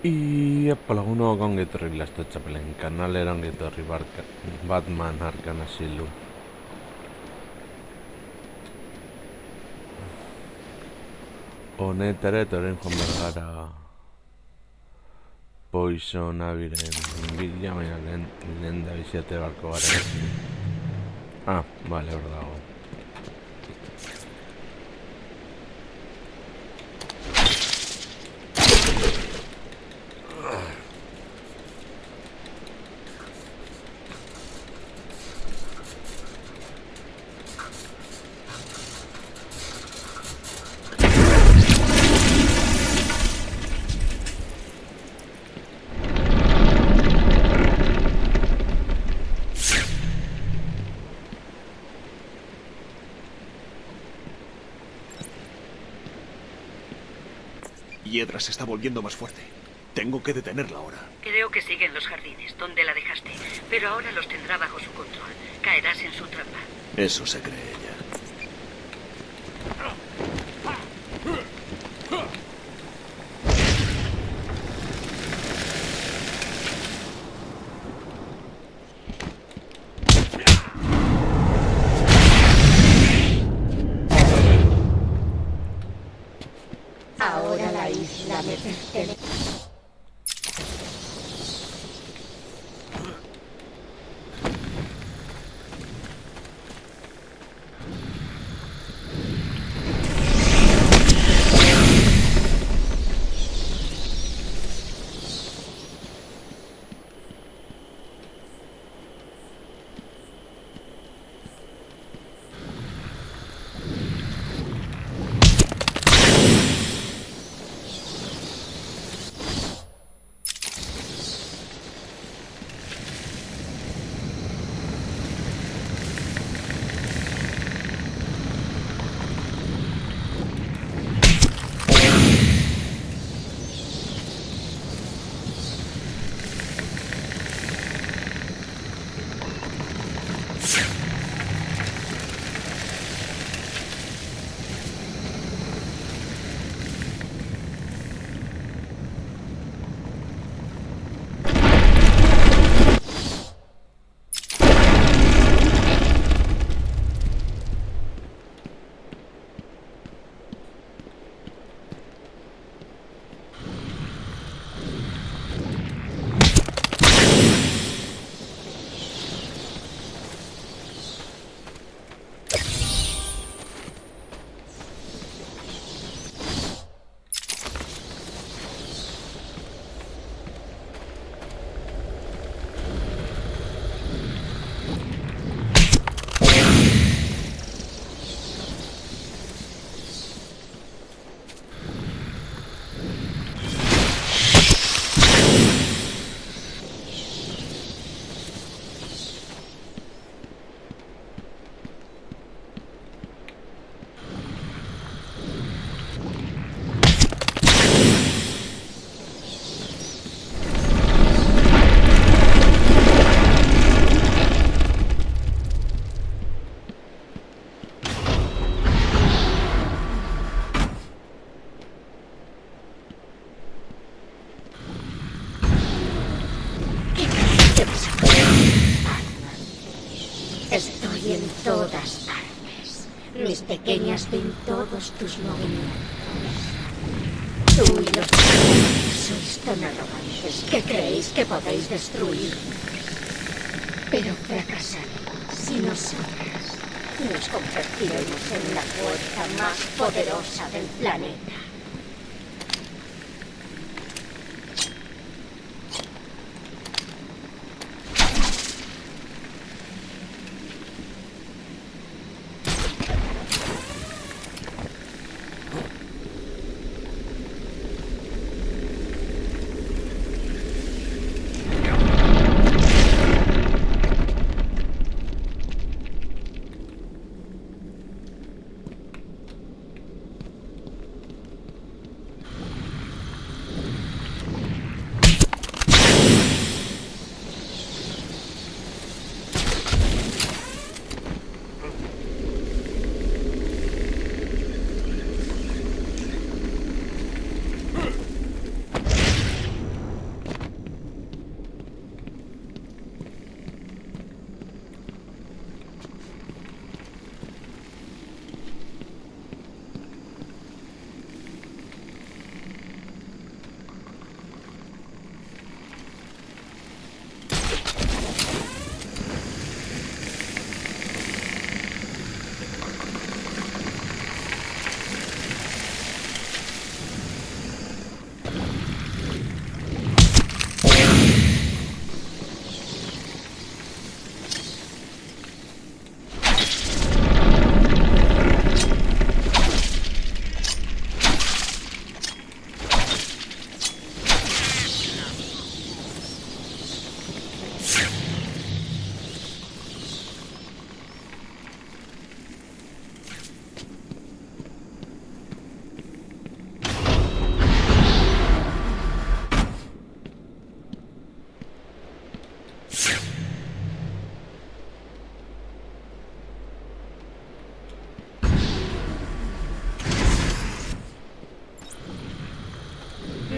Ieppala huno ongetorrilasta txapelen kanalera ongetorri barka Batman harkan asilu. Honetara etoren joan bergara Poison abiren bila, baina lehen da biziate barko gara. Ah, vale, hor dago. Hiedra se está volviendo más fuerte. Tengo que detenerla ahora. Creo que sigue en los jardines, donde la dejaste. Pero ahora los tendrá bajo su control. Caerás en su trampa. Eso se cree ella. Ahora la isla me pertenece. Estoy en todas partes. Mis pequeñas ven todos tus movimientos. Tú y los demás sois tan arrogantes que creéis que podéis destruir. Pero fracasaréis si nosotras nos convertiremos en la fuerza más poderosa del planeta.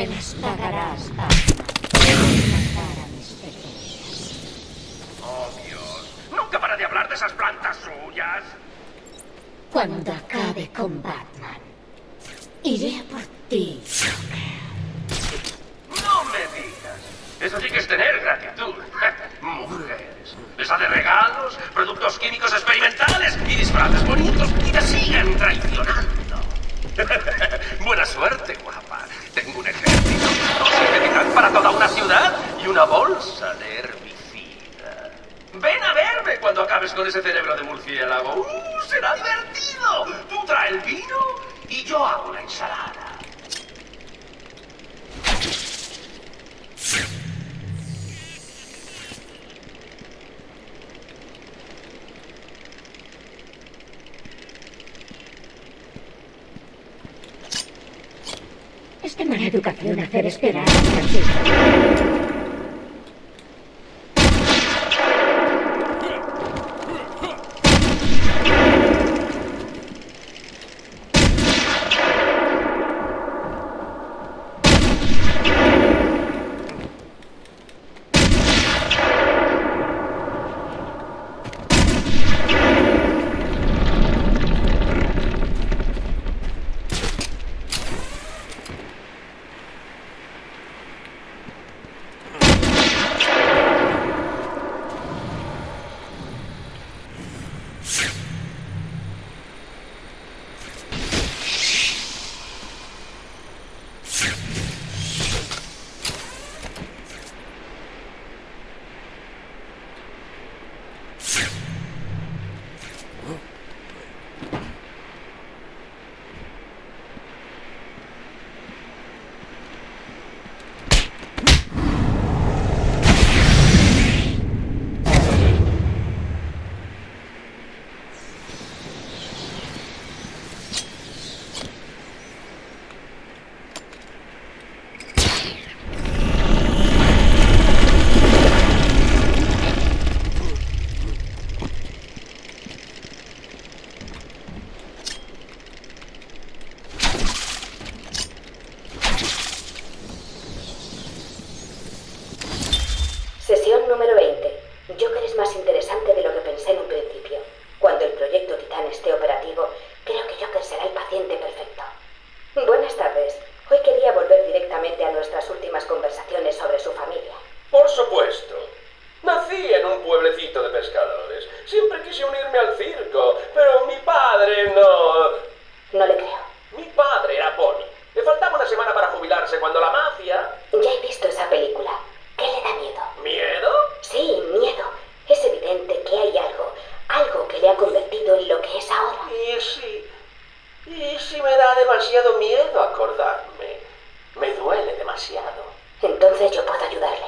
Me las pagarás, Batman. Por matar a mis pequeñas. Oh, Dios. Nunca para de hablar de esas plantas suyas. Cuando acabe con Batman, iré a por ti. No me digas. Eso sí que es tener gratitud. Mujeres. Les hace regalos, productos químicos experimentales y disfraces bonitos y te siguen traicionando. Buena suerte, guapa. Tengo un ejército, dosis de metal para toda una ciudad y una bolsa de herbicida. Ven a verme cuando acabes con ese cerebro de murciélago. Será divertido. Tú trae el vino y yo hago la ensalada. Es de mala educación hacer esperar a Francisco. Sesión número 20. Joker es más interesante de lo que pensé en un principio. Cuando el proyecto Titán esté operativo, creo que Joker será el paciente perfecto. Buenas tardes. Hoy quería volver directamente a nuestras últimas conversaciones sobre su familia. Por supuesto. Nací en un pueblecito de pescadores. Siempre quise unirme al circo, pero mi padre no... No le creo. Mi padre era pony. Le faltaba una semana para jubilarse cuando la mafia... Ya he visto esa película. ¿Qué le da miedo? ¿Miedo? Sí, miedo. Es evidente que hay algo que le ha convertido en lo que es ahora. Y si me da demasiado miedo acordarme. Me duele demasiado. Entonces yo puedo ayudarle.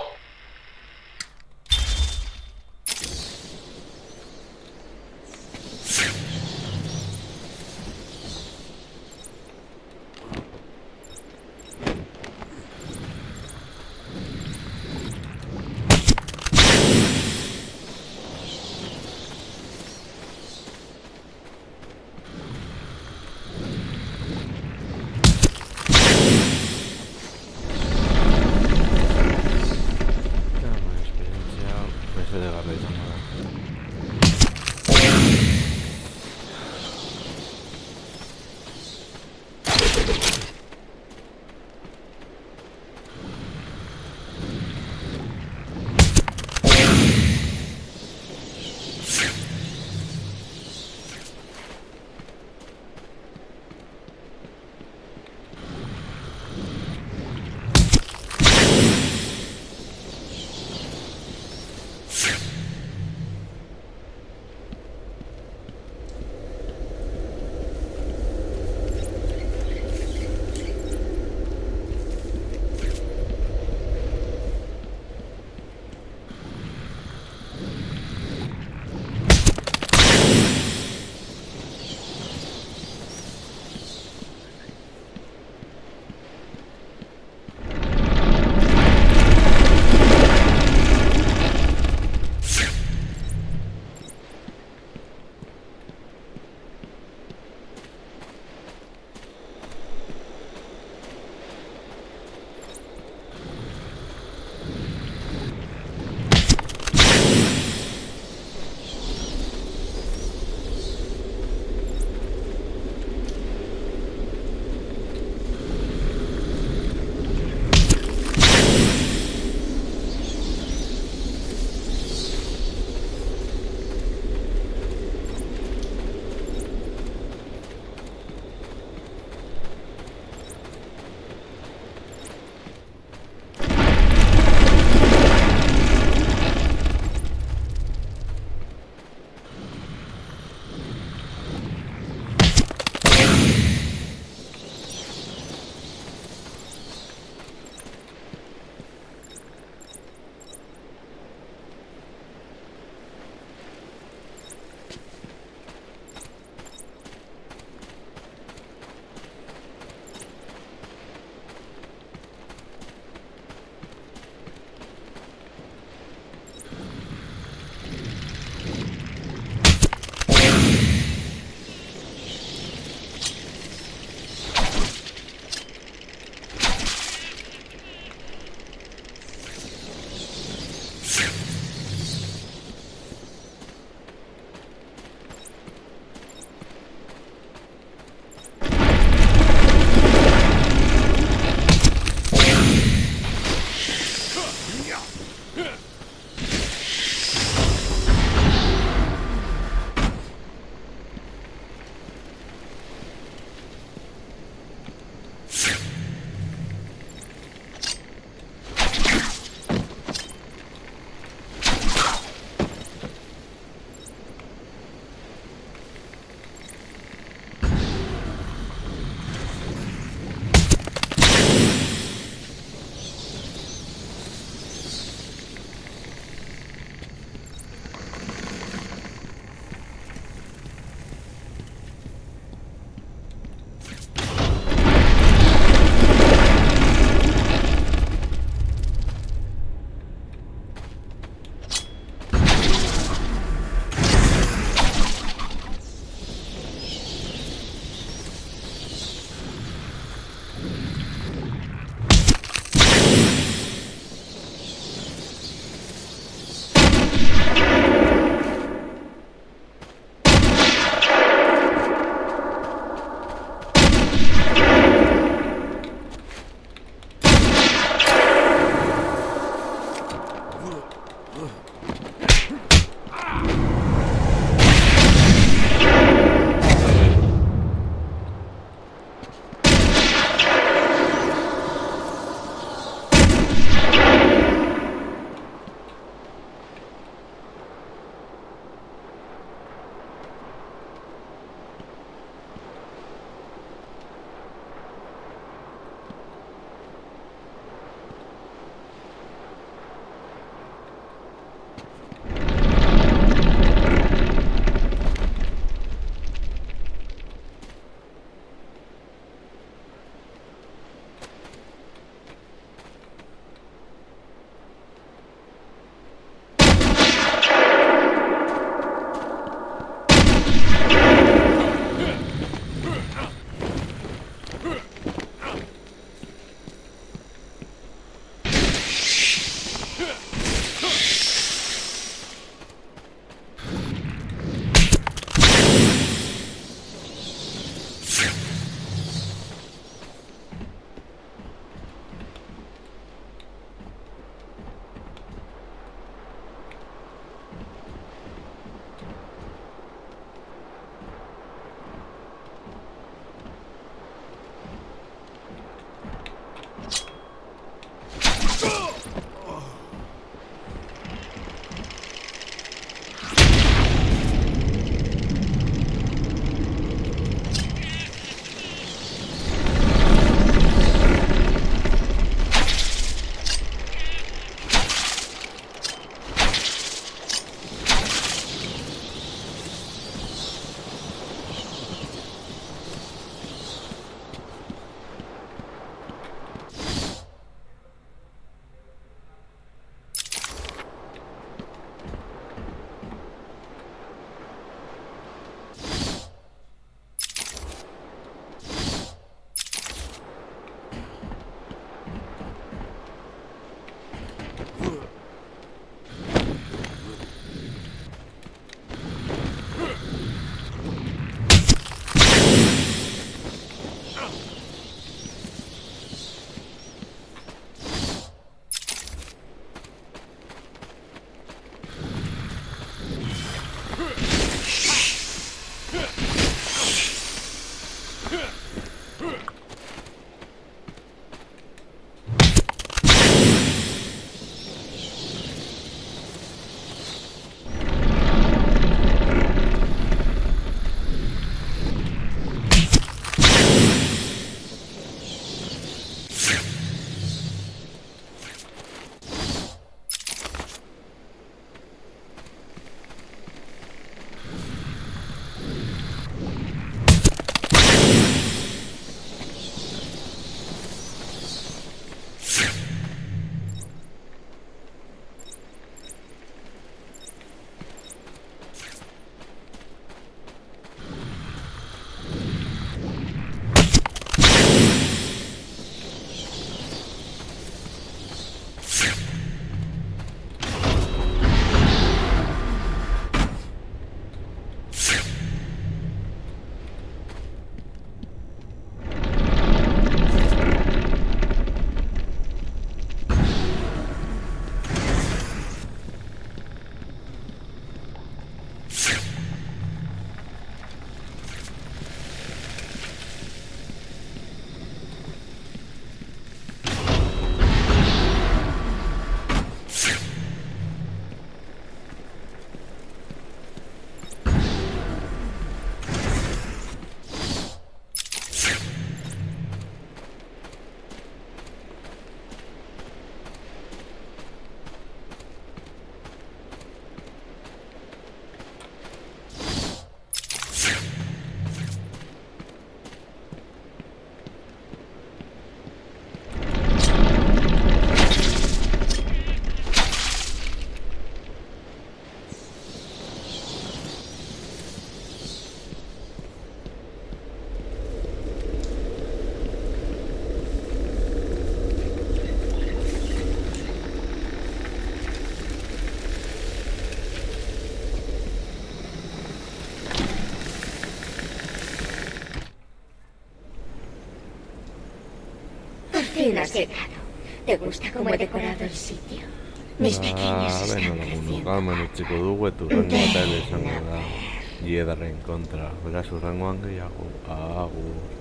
fin has llegado. ¿Te gusta cómo he decorado el sitio? Mis pequeñas están Beno, creciendo. lagun utziko dugu eta urrengo atale izango da Jedarren kontra. Beraz, urrengoan gehiago. Agur.